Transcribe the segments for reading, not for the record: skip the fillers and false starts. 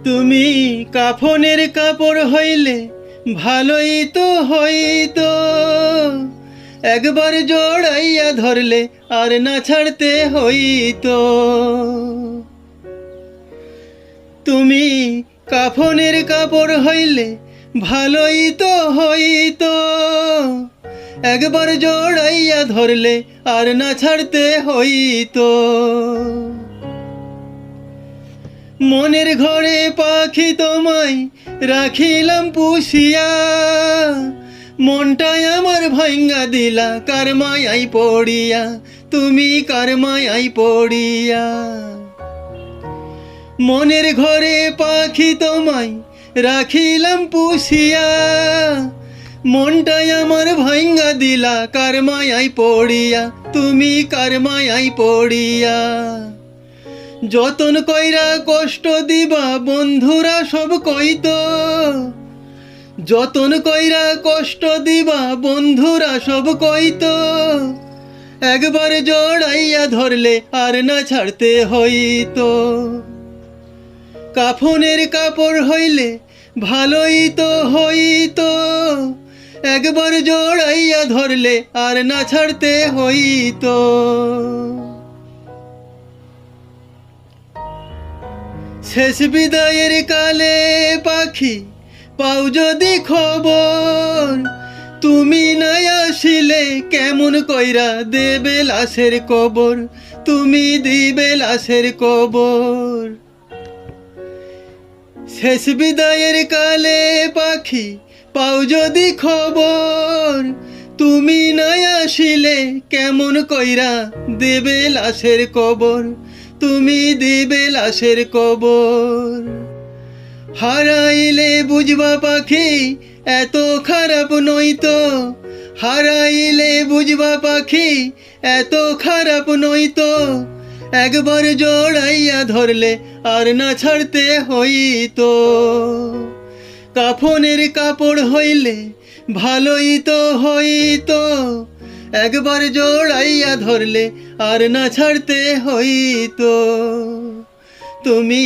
তুমি কাফনের কাপড় হইলে ভালোই তো হইতো, একবার জড়াইয়া ধরলে আর না ছাড়তে হইতো। তুমি কাফনের কাপড় হইলে ভালোই তো হইতো, একবার জড়াইয়া ধরলে আর না ছাড়তে হইতো। মনের ঘরে পাখি তোমায় রাখিলাম পুষিয়া, মনটাই আমার ভাঙ্গা দিলা কার মায়াই পড়িয়া, তুমি কার মায়াই পড়িয়া। মনের ঘরে পাখি তোমায় রাখিলাম পুষিয়া, মনটাই আমার ভাঙ্গা দিলা কার মায়াই পড়িয়া, তুমি কার মায়াই পড়িয়া। যতন কইরা কষ্ট দিবা বন্ধুরা সব কইতো, যতন কইরা কষ্ট দিবা বন্ধুরা সব কইতো, একবার জড়াইয়া ধরলে আর না ছাড়তে হইতো। কাফনের কাপড় হইলে ভালোই তো হইতো, একবার জড়াইয়া ধরলে আর না ছাড়তে হইতো। শেষ বিদায়ের কালে পাখি পাও যদি খবর, তুমি নাই আসিলে কেমন কইরা দেবে লাশের কবর, তুমি দিবে লাশের কবর। শেষ বিদায়ের কালে পাখি পাও যদি খবর, তুমি নাই আসিলে কেমন কইরা দেবে লাশের কবর, তুমি দিবে লাশের কবর। হারাইলে বুঝবা পাখি এত খারাপ নইতো, হারাইলে বুঝবা পাখি এত খারাপ নইতো, একবার জড়াইয়া ধরলে আর না ছাড়তে হইতো। কাফনের কাপড় হইলে ভালোই তো হইতো, একবার জড়াইয়া ধরলে আর না ছাড়তে হইতো। তুমি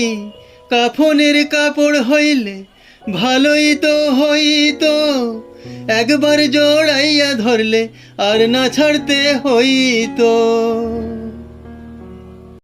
কাফনের কাপড় হইলে ভালোই তো হইতো, একবার জড়াইয়া ধরলে আর না ছাড়তে হইতো।